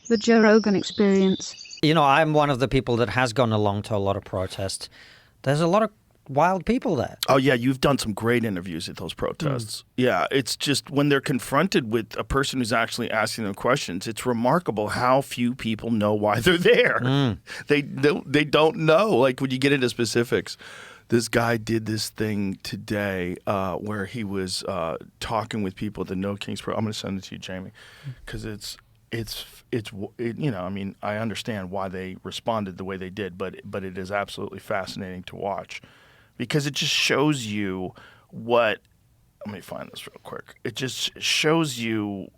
The Joe Rogan Experience. You know, I'm one of the people that has gone along to a lot of protests. There's a lot of wild people there. Oh, yeah, you've done some great interviews at those protests. Yeah, it's just when they're confronted with a person who's actually asking them questions, it's remarkable how few people know why they're there. They don't know. Like, when you get into specifics, this guy did this thing today where he was talking with people at the No Kings Pro. I'm going to send it to you, Jamie, because it's you know, I mean, I understand why they responded the way they did, but it is absolutely fascinating to watch because it just shows you what. Let me find this real quick. It just shows you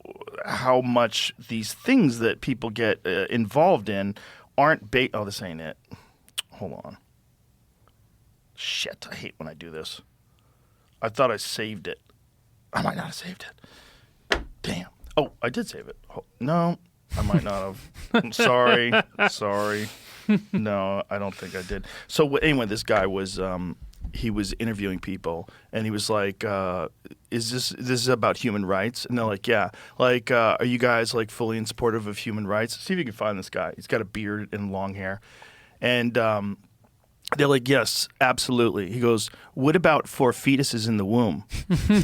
how much these things that people get involved in aren't oh, this ain't it. Hold on. Shit, I hate when I do this. I thought I saved it. I might not have saved it. Damn. Oh, I did save it. No, I might not have. I'm sorry. Sorry. No, I don't think I did. So anyway, this guy was he was interviewing people, and he was like, "Is this is about human rights?" And they're like, "Yeah." Like, are you guys like fully in supportive of human rights? See if you can find this guy. He's got a beard and long hair, and they're like, yes, absolutely. He goes, what about for fetuses in the womb?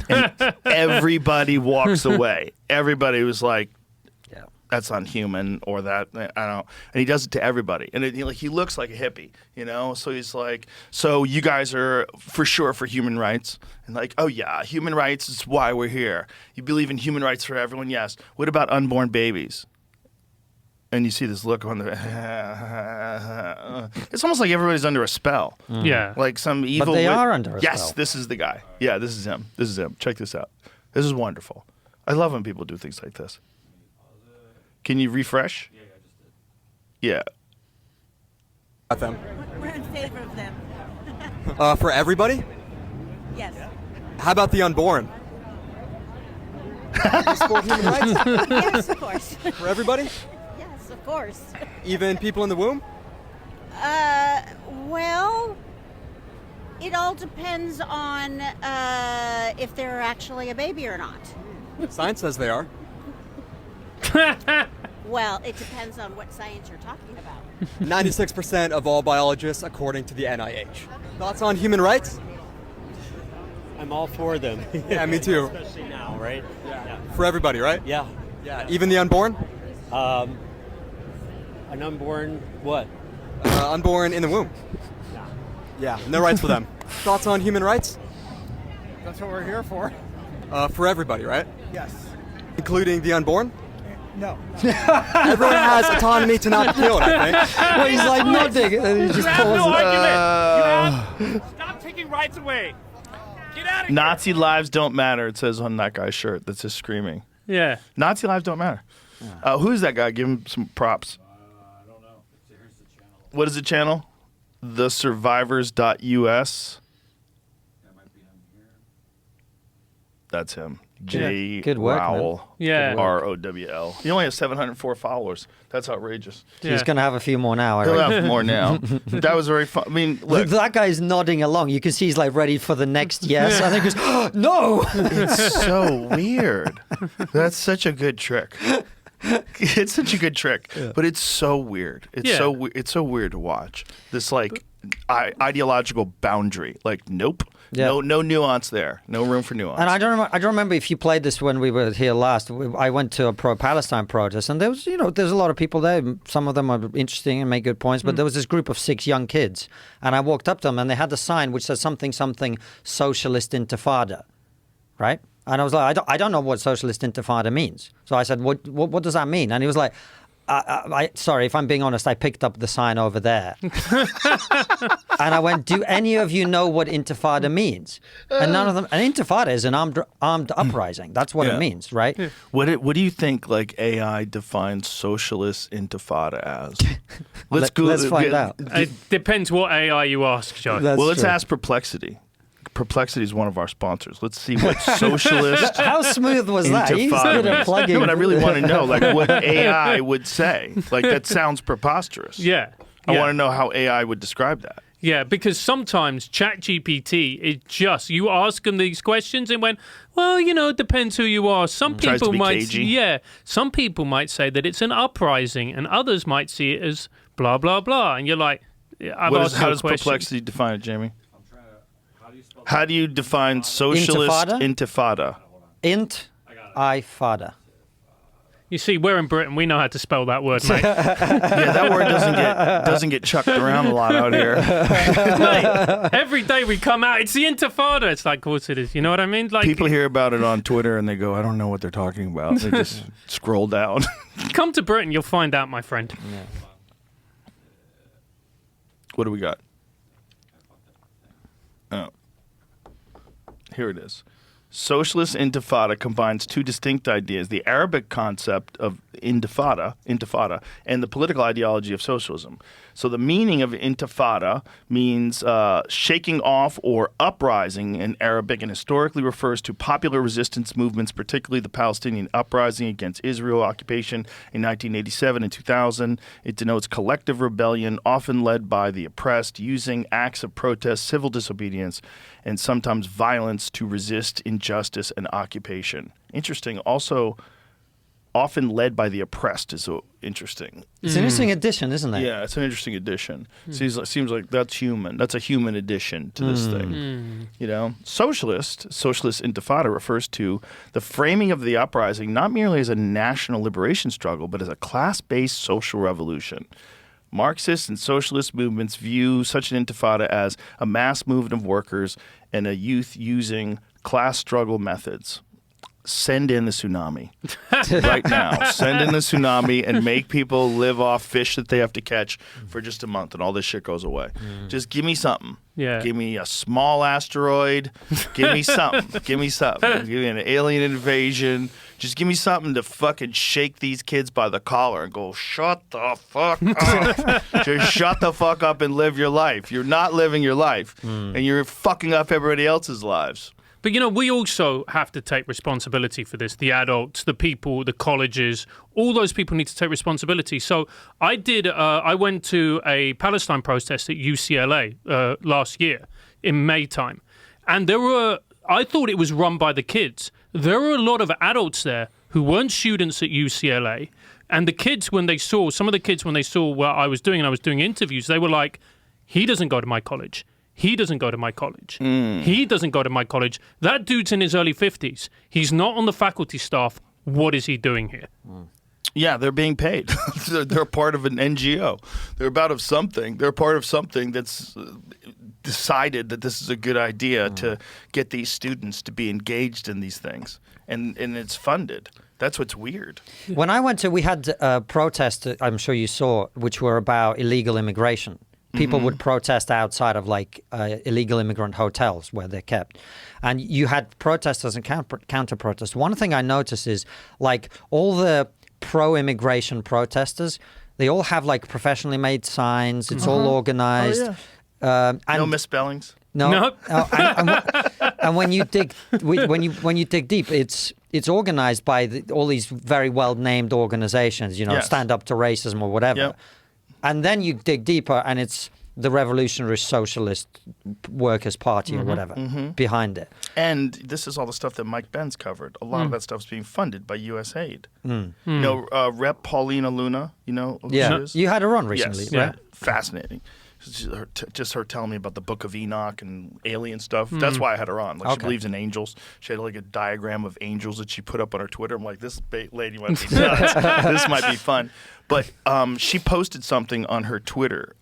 And everybody walks away. Everybody was like, yeah, that's unhuman or that, I don't know. And he does it to everybody. And he looks like a hippie, you know? So he's like, so you guys are for sure for human rights? And like, oh yeah, human rights is why we're here. You believe in human rights for everyone? Yes. What about unborn babies? And you see this look on the. It's almost like everybody's under a spell. Yeah. Like some evil. But they are under a spell. Yes, this is the guy. Yeah, this is him. This is him. Check this out. This is wonderful. I love when people do things like this. Can you refresh? Yeah, I just did. Yeah. About them. We're in favor of them. For everybody? Yes. How about the unborn? You support human rights? Yes, of course. For everybody? Yes, of course. Even people in the womb? Well, it all depends on if they're actually a baby or not. Science says they are. Well, it depends on what science you're talking about. 96% of all biologists, according to the NIH. Thoughts on human rights? I'm all for them. Yeah, me too. Especially now, right? Yeah. For everybody, right? Yeah. Yeah. Even the unborn? An unborn what? Unborn in the womb. No. Yeah, no rights for them. Thoughts on human rights? That's what we're here for. For everybody, right? Yes. Including the unborn? No. Everyone has autonomy to not be killed, I think. Well, he's like nodding, and he just have no pauses. argument. Stop taking rights away. Get out of here. Nazi lives don't matter. It says on that guy's shirt. That's just screaming. Yeah. Nazi lives don't matter. Who's that guy? Give him some props. I don't know. Here's the channel. What is the channel? TheSurvivors.us. That might be him here. That's him. J. Good work, man. Rowell. Yeah. ROWL. He only has 704 followers. That's outrageous. He's going to have a few more now. I He'll reckon. have more now. That was very fun. I mean, look. That guy's nodding along. You can see he's like ready for the next yes. I think he goes, oh, no. It's so weird. That's such a good trick. It's such a good trick, but it's so weird. It's so weird to watch. This like ideological boundary. Like, nope. Yeah. No nuance there. No room for nuance. And I don't remember if you played this when we were here last. I went to a pro-Palestine protest, and there was, there's a lot of people there. Some of them are interesting and make good points, but there was this group of 6 young kids, and I walked up to them, and they had the sign which says something socialist intifada, right? And I was like, I don't know what socialist intifada means. So I said, what does that mean? And he was like, sorry, if I'm being honest, I picked up the sign over there. And I went, do any of you know what intifada means? And none of them. An intifada is an armed uprising. That's what it means, right? Yeah. What do you think like AI defines socialist intifada as? Let's find out. It depends what AI you ask, Joe. Let's ask Perplexity. Perplexity is one of our sponsors. Let's see what socialist. How smooth was that? He's good at plugging. No, but I really want to know, like, what AI would say. Like, that sounds preposterous. Yeah. I want to know how AI would describe that. Yeah, because sometimes ChatGPT is just, you ask them these questions and went, well, you know, it depends who you are. Some Tries to people be might, cagey. some people might say that it's an uprising, and others might see it as blah blah blah. And you're like, I've asked How you a does question. perplexity define it, Jamie? I'm trying to. How do you spell How do you define socialist intifada? Intifada. You see, we're in Britain. We know how to spell that word, mate. Yeah, that word doesn't get chucked around a lot out here. Mate, every day we come out, it's the Intifada. It's like, of course it is. You know what I mean? Like, People hear about it on Twitter and they go, I don't know what they're talking about. They just scroll down. come to Britain, you'll find out, my friend. What do we got? Oh. Here it is. Socialist intifada combines two distinct ideas, the Arabic concept of intifada, and the political ideology of socialism. So the meaning of intifada means shaking off or uprising in Arabic, and historically refers to popular resistance movements, particularly the Palestinian uprising against Israel occupation in 1987 and 2000. It denotes collective rebellion, often led by the oppressed, using acts of protest, civil disobedience, and sometimes violence to resist injustice and occupation. Interesting. Also, often led by the oppressed is interesting. It's an interesting addition, isn't it? Yeah, it's an interesting addition. Seems like that's human. That's a human addition to this thing. You know, socialist intifada refers to the framing of the uprising not merely as a national liberation struggle, but as a class-based social revolution. Marxist and socialist movements view such an intifada as a mass movement of workers and a youth using class struggle methods. Send in the tsunami right now. Send in the tsunami and make people live off fish that they have to catch for just a month, and all this shit goes away. Just give me something. Yeah. Give me a small asteroid. Give me something. Give me something. Give me an alien invasion. Just give me something to fucking shake these kids by the collar and go, shut the fuck up. Just shut the fuck up and live your life. You're not living your life, and you're fucking up everybody else's lives. But, you know, we also have to take responsibility for this. The adults, the people, the colleges, all those people need to take responsibility. So I went to a Palestine protest at UCLA last year in May time. And I thought it was run by the kids. There were a lot of adults there who weren't students at UCLA. And the kids, when they saw what I was doing, and I was doing interviews, they were like, he doesn't go to my college. He doesn't go to my college. He doesn't go to my college. That dude's in his early 50s. He's not on the faculty staff. What is he doing here? Yeah, they're being paid. They're part of an NGO. They're part of something that's decided that this is a good idea to get these students to be engaged in these things. And it's funded. That's what's weird. When I went we had protests, I'm sure you saw, which were about illegal immigration. People would protest outside of illegal immigrant hotels where they're kept. And you had protesters and counter-protesters. One thing I noticed is all the pro-immigration protesters, they all have professionally made signs. It's all organized. Oh, yeah. No misspellings. No. And when you dig deep, it's organized by all these very well-named organizations, Yes. Stand Up to Racism or whatever. Yep. And then you dig deeper, and it's the Revolutionary Socialist Workers' Party or whatever behind it. And this is all the stuff that Mike Benz covered. A lot of that stuff's being funded by USAID. You know, Rep. Paulina Luna, you know who she is? You had her on recently, Yes. right? Fascinating. Just her telling me about the Book of Enoch and alien stuff. That's why I had her on. She believes in angels. She had a diagram of angels that she put up on her Twitter. I'm like, this lady might be nuts. This might be fun. But she posted something on her Twitter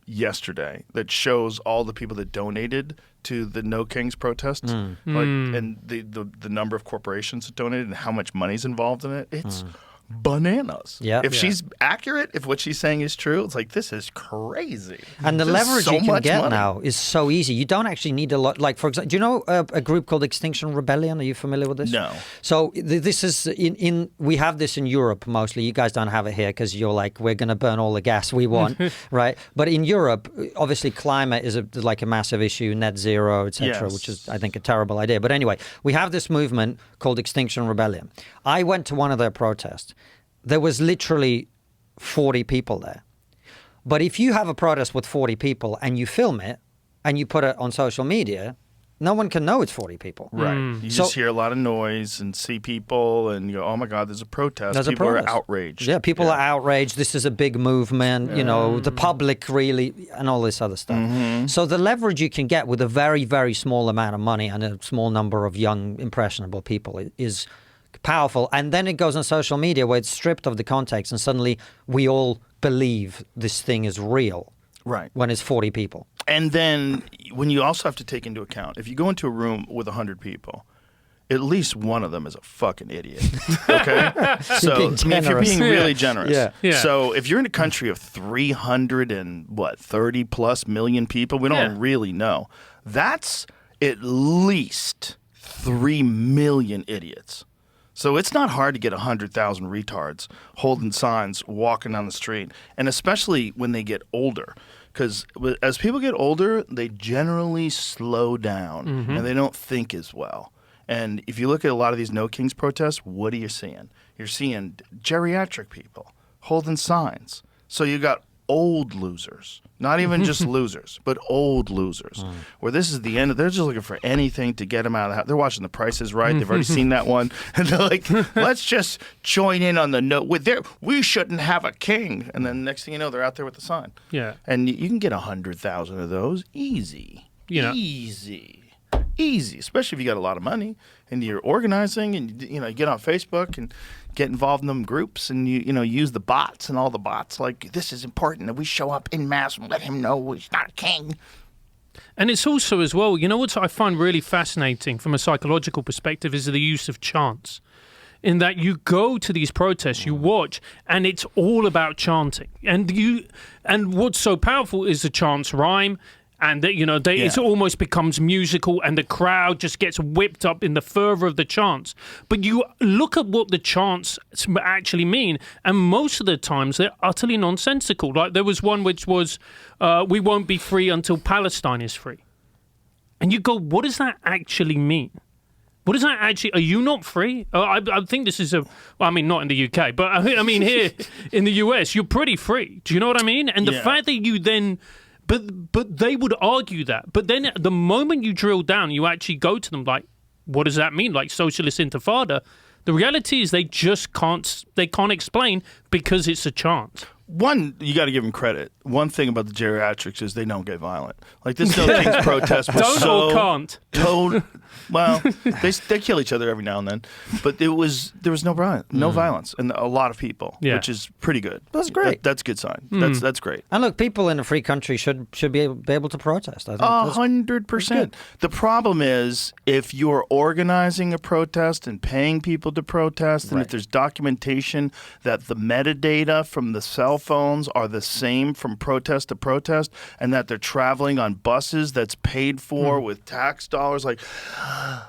yesterday that shows all the people that donated to the No Kings protests, and the number of corporations that donated and how much money's involved in it. It's bananas. Yeah. If she's accurate, if what she's saying is true, it's this is crazy. And the There's leverage so you can much get money. now is so easy. You don't actually need a lot. For example, do you know a group called Extinction Rebellion? Are you familiar with this? No. So this is we have this in Europe mostly. You guys don't have it here because you're we're going to burn all the gas we want, right? But in Europe, obviously climate is a massive issue, net zero, etc., Yes. which is, I think, a terrible idea. But anyway, we have this movement called Extinction Rebellion. I went to one of their protests. There was literally 40 people there. But if you have a protest with 40 people and you film it and you put it on social media, no one can know it's 40 people. Right. You just hear a lot of noise and see people and you go, oh my God, there's a protest. There's people a protest. are outraged. Yeah, people are outraged. This is a big movement, you know, the public really, and all this other stuff. So the leverage you can get with a very, very small amount of money and a small number of young, impressionable people is powerful. And then it goes on social media where it's stripped of the context and suddenly we all believe this thing is real. Right. When it's 40 people. And then when you also have to take into account, if you go into a room with 100 people, at least one of them is a fucking idiot. Okay? So I mean, if you're being really generous. Yeah. So if you're in a country of 30 plus million people, we don't really know. That's at least 3 million idiots. So it's not hard to get 100,000 retards holding signs, walking down the street, and especially when they get older. Because as people get older, they generally slow down and they don't think as well. And if you look at a lot of these No Kings protests, what are you seeing? You're seeing geriatric people holding signs. So you got old losers, not even just losers, but old losers, where this is the end. They're just looking for anything to get them out of the house. They're watching The Price is Right. They've already seen that one. And they're like, let's just join in on the no. We shouldn't have a king. And then next thing you know, they're out there with the sign. Yeah. And you can get 100,000 of those easy. You know. Easy, especially if you got a lot of money and you're organizing and you get on Facebook and get involved in them groups and you use the bots and all the bots like this is important that we show up in mass and let him know he's not a king. And it's also as well, what I find really fascinating from a psychological perspective is the use of chants. In that you go to these protests, you watch, and it's all about chanting. And what's so powerful is the chants rhyme. And it almost becomes musical, and the crowd just gets whipped up in the fervor of the chants. But you look at what the chants actually mean, and most of the times they're utterly nonsensical. Like there was one which was, "We won't be free until Palestine is free," and you go, "What does that actually mean? What does that actually? Are you not free?" I think this is not in the UK, but I mean here in the US, you're pretty free. Do you know what I mean? And the fact that you then. But they would argue that. But then the moment you drill down, you actually go to them like, what does that mean? Like socialist intifada. The reality is they just can't explain because it's a chant. One, you got to give them credit. One thing about the geriatrics is they don't get violent. Like this No Kings protest was don't or can't. Well, they kill each other every now and then, but there was no violence, and a lot of people, which is pretty good. That's great. That's a good sign. That's great. And look, people in a free country should be able to protest. I think 100%. The problem is if you're organizing a protest and paying people to protest, and if there's documentation that the metadata from the cell phones are the same from protest to protest, and that they're traveling on buses that's paid for with tax dollars, like,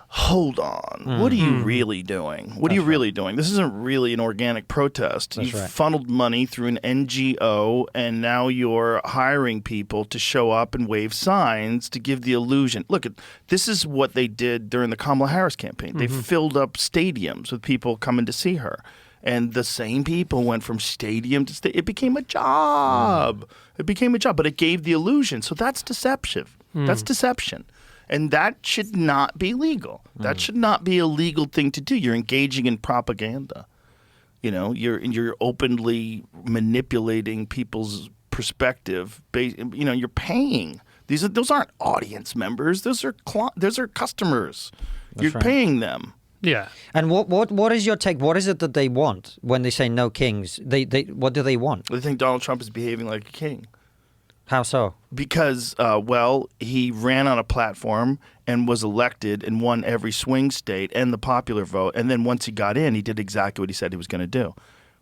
hold on, what are you really doing? What are you really doing? This isn't really an organic protest. You've funneled money through an NGO, and now you're hiring people to show up and wave signs to give the illusion. Look, this is what they did during the Kamala Harris campaign. They filled up stadiums with people coming to see her. And the same people went from stadium to stadium. It became a job. It became a job, but it gave the illusion. So that's deception. That's deception. And that should not be legal. That should not be a legal thing to do. You're engaging in propaganda. You're openly manipulating people's perspective. You're paying. Those aren't audience members. Those are customers. You're paying them. Yeah. And what is your take? What is it that they want when they say no kings? What do they want? They think Donald Trump is behaving like a king. How so? Because, he ran on a platform and was elected and won every swing state and the popular vote. And then once he got in, he did exactly what he said he was going to do,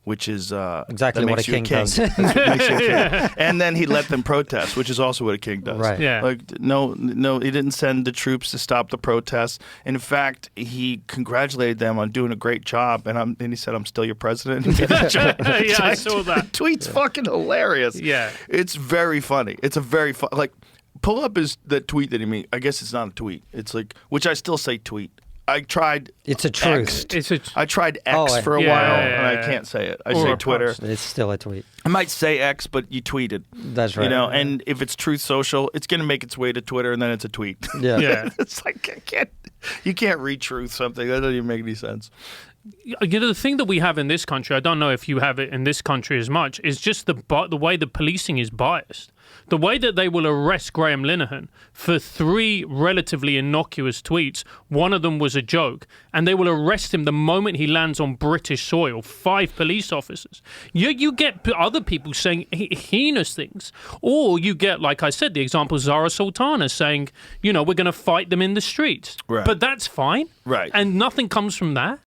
which is exactly what a king does. That's what makes you a king. And then he let them protest, which is also what a king does. Right. Yeah. Like no, he didn't send the troops to stop the protests. And in fact, he congratulated them on doing a great job. And he said, "I'm still your president." Yeah, I saw that. Tweet's fucking hilarious. Yeah. It's very funny. It's a very pull up the tweet that he made. I guess it's not a tweet. It's like, which I still say tweet. I tried. It's a truth. I tried X Oh, for a yeah, while, yeah, and I yeah. can't say it. I Or say a Twitter. post. It's still a tweet. I might say X, but you tweeted. That's right. You know, and if it's Truth Social, it's going to make its way to Twitter, and then it's a tweet. Yeah. Yeah. It's like you can't retruth something. That doesn't even make any sense. You know, the thing that we have in this country, I don't know if you have it in this country as much, is just the way the policing is biased. The way that they will arrest Graham Linehan for 3 relatively innocuous tweets, one of them was a joke, and they will arrest him the moment he lands on British soil, 5 police officers. You get other people saying heinous things. Or you get, like I said, the example Zara Sultana saying, you know, we're going to fight them in the streets. Right. But that's fine. Right. And nothing comes from that.